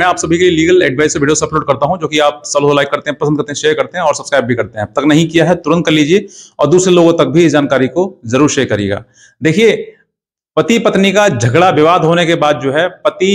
मैं आप सभी के लिए लीगल एडवाइस वीडियो अपलोड करता हूं, जो कि आप सब लाइक करते हैं, पसंद करते हैं, शेयर करते हैं और सब्सक्राइब भी करते हैं। अब तक नहीं किया है तुरंत कर लीजिए और दूसरे लोगों तक भी इस जानकारी को जरूर शेयर करिएगा। देखिए, पति पत्नी का झगड़ा विवाद होने के बाद जो है पति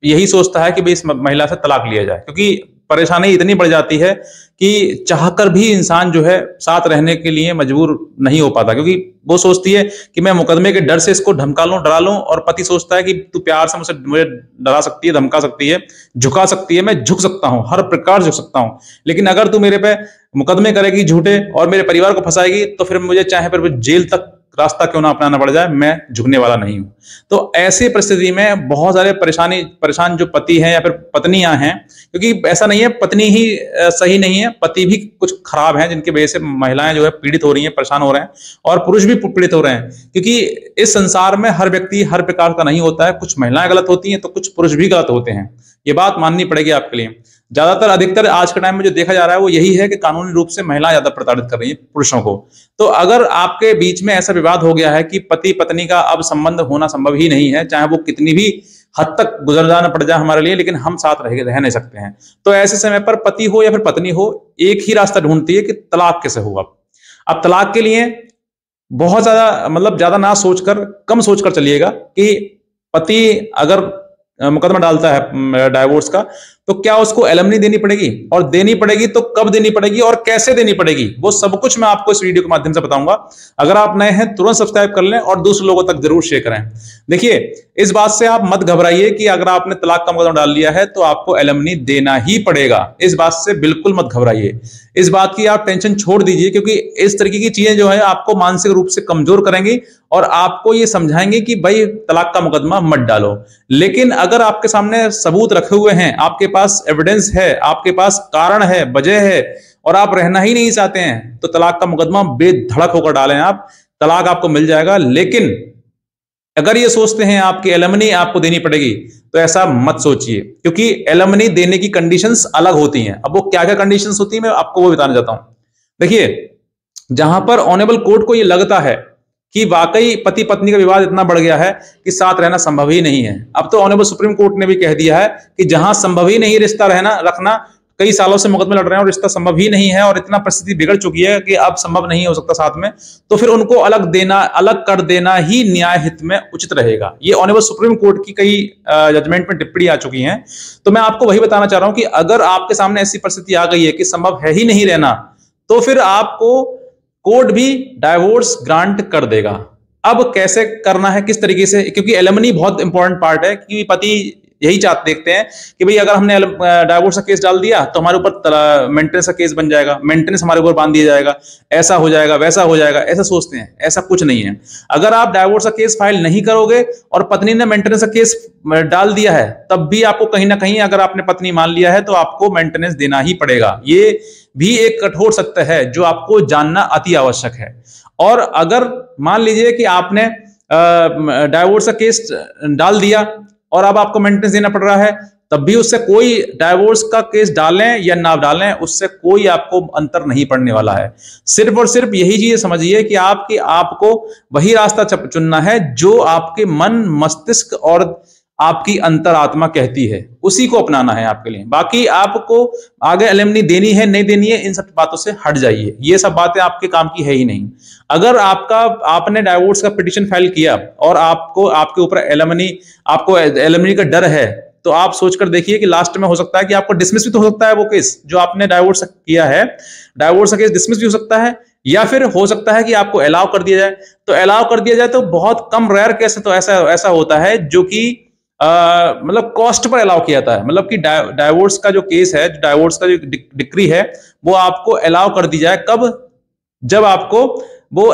यही सोचता है कि भाई इस महिला से तलाक लिया जाए, क्योंकि परेशानी इतनी बढ़ जाती है कि चाहकर भी इंसान जो है साथ रहने के लिए मजबूर नहीं हो पाता, क्योंकि वो सोचती है कि मैं मुकदमे के डर से इसको धमका लूं, डरा लूं, और पति सोचता है कि तू प्यार से मुझे डरा सकती है, धमका सकती है, झुका सकती है, मैं झुक सकता हूं, हर प्रकार झुक सकता हूं, लेकिन अगर तू मेरे पे मुकदमे करेगी झूठे और मेरे परिवार को फंसाएगी तो फिर मुझे चाहे फिर जेल तक रास्ता क्यों ना अपनाना पड़ जाए, मैं झुकने वाला नहीं हूं। तो ऐसी परिस्थिति में बहुत सारे परेशान जो पति हैं या फिर पत्नियां हैं, क्योंकि ऐसा नहीं है पत्नी ही सही नहीं है, पति भी कुछ खराब हैं जिनकी वजह से महिलाएं जो है पीड़ित हो रही हैं, परेशान हो रहे हैं, और पुरुष भी पीड़ित हो रहे हैं, क्योंकि इस संसार में हर व्यक्ति हर प्रकार का नहीं होता है। कुछ महिलाएं गलत होती हैं तो कुछ पुरुष भी गलत होते हैं, ये बात माननी पड़ेगी आपके लिए। ज्यादातर अधिकतर आज के टाइम में जो देखा जा रहा है वो यही है कि कानूनी रूप से महिलाएं ज्यादा प्रताड़ित कर रही हैं पुरुषों को। तो अगर आपके बीच में ऐसा विवाद हो गया है कि पति पत्नी का अब संबंध होना संभव ही नहीं है, चाहे वो कितनी भी हद तक गुजर जाना पड़ जाए हमारे लिए, लेकिन हम साथ रह नहीं सकते हैं, तो ऐसे समय पर पति हो या फिर पत्नी हो, एक ही रास्ता ढूंढती है कि तलाक कैसे हो। अब तलाक के लिए बहुत ज्यादा ना सोचकर, कम सोचकर चलिएगा कि पति अगर मुकदमा डालता है डाइवोर्स का तो क्या उसको एलिमनी देनी पड़ेगी, और देनी पड़ेगी तो कब देनी पड़ेगी और कैसे देनी पड़ेगी, वो सब कुछ मैं आपको इस वीडियो के माध्यम से बताऊंगा। अगर आप नए हैं तुरंत सब्सक्राइब कर लें और दूसरे लोगों तक जरूर शेयर करें। देखिए, इस बात से आप मत घबराइए कि अगर आपने तलाक का मुकदमा डाल लिया है तो आपको एलिमनी देना ही पड़ेगा, इस बात से बिल्कुल मत घबराइए। इस बात की आप टेंशन छोड़ दीजिए, क्योंकि इस तरीके की चीजें जो है आपको मानसिक रूप से कमजोर करेंगी और आपको ये समझाएंगे कि भाई तलाक का मुकदमा मत डालो। लेकिन अगर आपके सामने सबूत रखे हुए हैं, आपके पास एविडेंस है, आपके पास कारण है, वजह है, और आप रहना ही नहीं चाहते हैं, तो तलाक का मुकदमा बेधड़क होकर डालें आप, तलाक आपको मिल जाएगा। लेकिन अगर ये सोचते हैं आपकी एलिमनी आपको देनी पड़ेगी, तो ऐसा मत सोचिए, क्योंकि एलिमनी देने की कंडीशंस अलग होती हैं। अब वो क्या क्या कंडीशंस होती हैं मैं आपको वो बताना चाहता हूं। देखिए, जहां पर ऑनरेबल कोर्ट को ये लगता है कि वाकई पति पत्नी का विवाद इतना बढ़ गया है कि साथ रहना संभव ही नहीं है, अब तो ऑनरेबल सुप्रीम कोर्ट ने भी कह दिया है कि जहां संभव ही नहीं रिश्ता रखना, कई सालों से मुकदमे लड़ रहे हैं और रिश्ता संभव ही नहीं है और इतना परिस्थिति बिगड़ चुकी है कि अब संभव नहीं हो सकता साथ में, तो फिर उनको अलग कर देना ही न्याय हित में उचित रहेगा। ये ऑनरेबल सुप्रीम कोर्ट की कई जजमेंट में टिप्पणी आ चुकी है। तो मैं आपको वही बताना चाह रहा हूं कि अगर आपके सामने ऐसी परिस्थिति आ गई है कि संभव है ही नहीं रहना, तो फिर आपको कोर्ट भी डाइवोर्स ग्रांट कर देगा। अब कैसे करना है, किस तरीके से, क्योंकि एलिमनी बहुत इंपॉर्टेंट पार्ट है, कि पति यही देखते हैं कि भाई अगर हमने डाइवोर्स का केस डाल दिया तो हमारे ऊपर मेंटेनेंस का केस बन जाएगा, मेंटेनेंस हमारे ऊपर बांध दिया जाएगा, ऐसा हो जाएगा, वैसा हो जाएगा, ऐसा सोचते हैं। ऐसा कुछ नहीं है। अगर आप डाइवोर्स का केस फाइल नहीं करोगे और पत्नी ने मेंटेनेंस का केस डाल दिया है, तब भी आपको कहीं ना कहीं, अगर आपने पत्नी मान लिया है, तो आपको मेंटेनेंस देना ही पड़ेगा। ये भी एक कठोर सत्य है जो आपको जानना अति आवश्यक है। और अगर मान लीजिए कि आपने डाइवोर्स का केस डाल दिया और अब आपको मेंटेनेंस देना पड़ रहा है, तब भी उससे कोई, डाइवोर्स का केस डालें या ना डालें, उससे कोई आपको अंतर नहीं पड़ने वाला है। सिर्फ और सिर्फ यही चीज समझिए कि आपको वही रास्ता चुनना है जो आपके मन, मस्तिष्क और आपकी अंतरात्मा कहती है, उसी को अपनाना है आपके लिए। बाकी आपको आगे एलिमनी देनी है नहीं देनी है, इन सब बातों से हट जाइए, ये सब बातें आपके काम की है ही नहीं। अगर आपने डाइवोर्स का पिटीशन फाइल किया और आपके ऊपर एलिमनी का डर है, तो आप सोचकर देखिए कि लास्ट में हो सकता है कि आपको डिसमिस भी तो हो सकता है वो केस जो आपने डाइवोर्स किया है, डाइवोर्स का केस डिसमिस भी हो सकता है, या फिर हो सकता है कि आपको अलाउ कर दिया जाए। तो अलाउ कर दिया जाए तो बहुत कम, रेयर केस है तो ऐसा होता है जो कि मतलब कॉस्ट पर अलाउ किया जाता है, मतलब कि डाइवोर्स का जो केस है, डाइवोर्स का जो डिक्री है, वो आपको अलाउ कर दी जाए। कब? जब आपको वो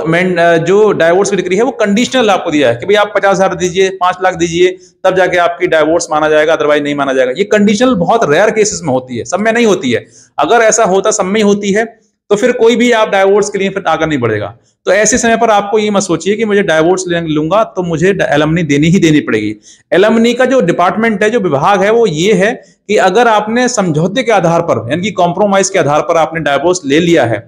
जो डाइवोर्स की डिक्री है वो कंडीशनल आपको दिया है कि भाई आप 50,000 दीजिए, 5 लाख दीजिए, तब जाके आपकी डाइवोर्स माना जाएगा, अदरवाइज नहीं माना जाएगा। ये कंडीशनल बहुत रेयर केसेस में होती है, सब में नहीं होती है। अगर ऐसा होता सब में होती है तो फिर कोई भी आप डाइवोर्स के लिए फिर आगे नहीं बढ़ेगा। तो ऐसे समय पर आपको ये मत सोचिए कि मुझे डाइवोर्स लूंगा तो मुझे एलिमनी देनी ही देनी पड़ेगी। एलिमनी का जो डिपार्टमेंट है, जो विभाग है, वो ये है कि अगर आपने समझौते के आधार पर, यानी कि कॉम्प्रोमाइज के आधार पर आपने डाइवोर्स ले लिया है,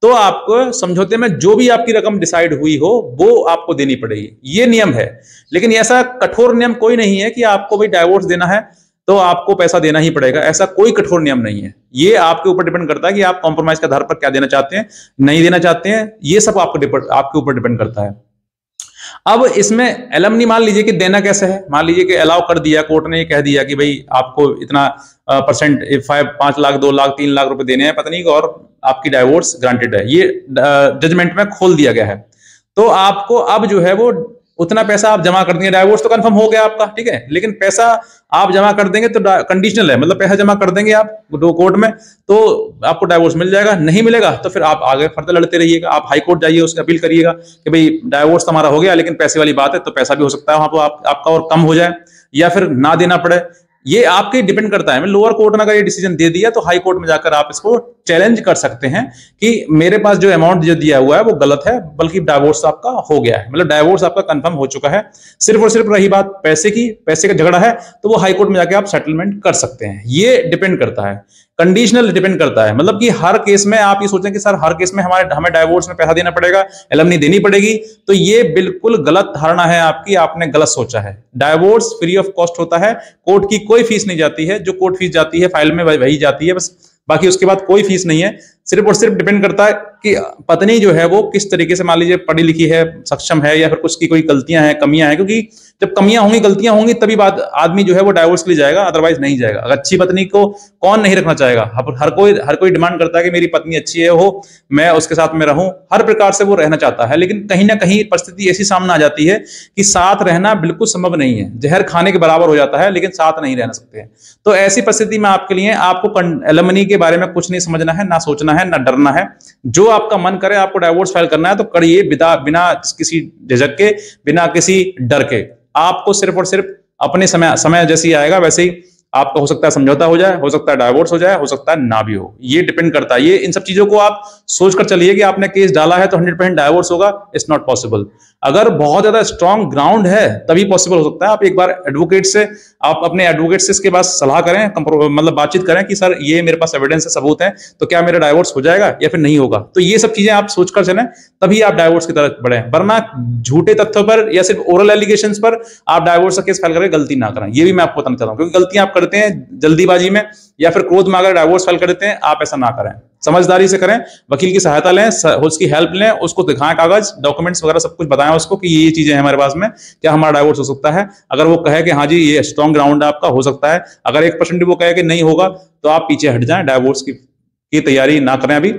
तो आपको समझौते में जो भी आपकी रकम डिसाइड हुई हो वो आपको देनी पड़ेगी, ये नियम है। लेकिन ऐसा कठोर नियम कोई नहीं है कि आपको भी डाइवोर्स देना है तो आपको पैसा देना ही पड़ेगा। ऐसा कोई कठोर नियम नहीं है। ये आपके ऊपर डिपेंड करता है कि आप कॉम्प्रोमाइज के आधार पर क्या देना चाहते हैं, नहीं देना चाहते हैं, ये सब आपके ऊपर डिपेंड करता है। अब इसमें एलमनी मान लीजिए कि देना कैसे है, मान लीजिए कि अलाउ कर दिया, कोर्ट ने ये कह दिया कि भाई आपको इतना परसेंट 5 लाख 2 लाख 3 लाख रुपए देने हैं पत्नी को और आपकी डाइवोर्स ग्रांटेड है, ये जजमेंट में खोल दिया गया है। तो आपको अब जो है वो उतना पैसा आप जमा कर देंगे, डाइवोर्स तो कंफर्म हो गया आपका, ठीक है, लेकिन पैसा आप जमा कर देंगे तो कंडीशनल है, मतलब पैसा जमा कर देंगे आप कोर्ट में तो आपको डाइवोर्स मिल जाएगा, नहीं मिलेगा तो फिर आप आगे फर्दर लड़ते रहिएगा, आप हाई कोर्ट जाइए, उसकी अपील करिएगा कि भाई डाइवोर्स तो हमारा हो गया लेकिन पैसे वाली बात है, तो पैसा भी हो सकता है वहां पर आपका और कम हो जाए या फिर ना देना पड़े, ये आपके डिपेंड करता है। लोअर कोर्ट ने अगर ये डिसीजन दे दिया तो हाई कोर्ट में जाकर आप इसको चैलेंज कर सकते हैं कि मेरे पास जो अमाउंट जो दिया हुआ है वो गलत है, बल्कि डाइवोर्स आपका हो गया है, मतलब डाइवोर्स आपका कंफर्म हो चुका है। सिर्फ और सिर्फ रही बात पैसे की, पैसे का झगड़ा है तो वो हाई कोर्ट में जाके आप सेटलमेंट कर सकते हैं। ये डिपेंड करता है, कंडीशनल डिपेंड करता है, मतलब कि हर केस में आप ये सोचें कि सर हर केस में हमें डाइवोर्स में पैसा देना पड़ेगा, एलमनी देनी पड़ेगी, तो ये बिल्कुल गलत धारणा है आपकी, आपने गलत सोचा है। डाइवोर्स फ्री ऑफ कॉस्ट होता है, कोर्ट की कोई फीस नहीं जाती है, जो कोर्ट फीस जाती है फाइल में वही जाती है बस, बाकी उसके बाद कोई फीस नहीं है। सिर्फ और सिर्फ डिपेंड करता है कि पत्नी जो है वो किस तरीके से, मान लीजिए पढ़ी लिखी है, सक्षम है, या फिर कुछ की कोई गलतियां हैं, कमियां हैं, क्योंकि जब कमियां होंगी गलतियां होंगी तभी बात आदमी जो है वो डाइवोर्स के लिए जाएगा, अदरवाइज नहीं जाएगा। अगर अच्छी पत्नी को कौन नहीं रखना चाहेगा, हर कोई डिमांड करता है कि मेरी पत्नी अच्छी है, हो मैं उसके साथ में रहूं, हर प्रकार से वो रहना चाहता है, लेकिन कहीं ना कहीं परिस्थिति ऐसी सामने आ जाती है कि साथ रहना बिल्कुल संभव नहीं है, जहर खाने के बराबर हो जाता है, लेकिन साथ नहीं रहना सकते हैं। तो ऐसी परिस्थिति में आपके लिए आपको एलिमनी के बारे में कुछ नहीं समझना है, ना सोचना है, ना डरना है। जो आपका मन करे, आपको डाइवोर्स फाइल करना है तो करिए, बिना किसी झिझक के, बिना किसी डर के। आपको सिर्फ और सिर्फ अपने समय जैसे ही आएगा वैसे ही आपका हो सकता है समझौता हो जाए, हो सकता है डाइवोर्स हो जाए, हो सकता है ना भी हो, ये डिपेंड करता है। ये इन सब चीजों को आप सोचकर चलिए कि आपने केस डाला है तो 100% डाइवोर्स होगा, इट्स नॉट पॉसिबल। अगर बहुत ज्यादा स्ट्रॉन्ग ग्राउंड है तभी पॉसिबल हो सकता है। आप एक बार एडवोकेट से, आप अपने एडवोकेट से इसके बाद सलाह करें, मतलब बातचीत करें कि सर ये मेरे पास एविडेंस है, सबूत है, तो क्या मेरा डाइवोर्स हो जाएगा या फिर नहीं होगा। तो ये सब चीजें आप सोचकर चलें, तभी आप डाइवोर्स की तरफ बढ़े, वरना झूठे तथ्यों पर या सिर्फ ओरल एलिगेशंस पर आप डाइवोर्स का केस फाइल करके गलती ना करें। ये भी मैं आपको बताना चाहता हूं, क्योंकि गलतियां आप करते हैं जल्दीबाजी में या फिर क्रोध में, अगर डाइवोर्स फाइल कर देते हैं, आप ऐसा ना करें, समझदारी से करें, वकील की सहायता लें, उसकी हेल्प लें, उसको दिखाएं कागज, डॉक्यूमेंट्स वगैरह सब कुछ बताएं उसको कि ये चीजें हैं हमारे पास में, क्या हमारा डाइवोर्स हो सकता है। अगर वो कहे कि हाँ जी ये स्ट्रॉन्ग ग्राउंड है आपका, हो सकता है, अगर 1% भी वो कहे कि नहीं होगा, तो आप पीछे हट जाएं, डाइवोर्स की तैयारी ना करें, अभी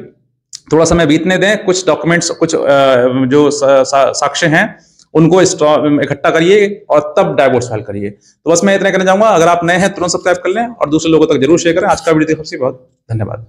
थोड़ा समय बीतने दें, कुछ डॉक्यूमेंट्स, कुछ जो साक्ष्य हैं उनको इकट्ठा करिए और तब डाइवोर्स फाइल करिए। तो बस मैं इतना कहना चाहूंगा। अगर आप नए हैं तुरंत सब्सक्राइब कर लें और दूसरे लोगों तक जरूर शेयर करें। आज का वीडियो देखने के लिए बहुत धन्यवाद।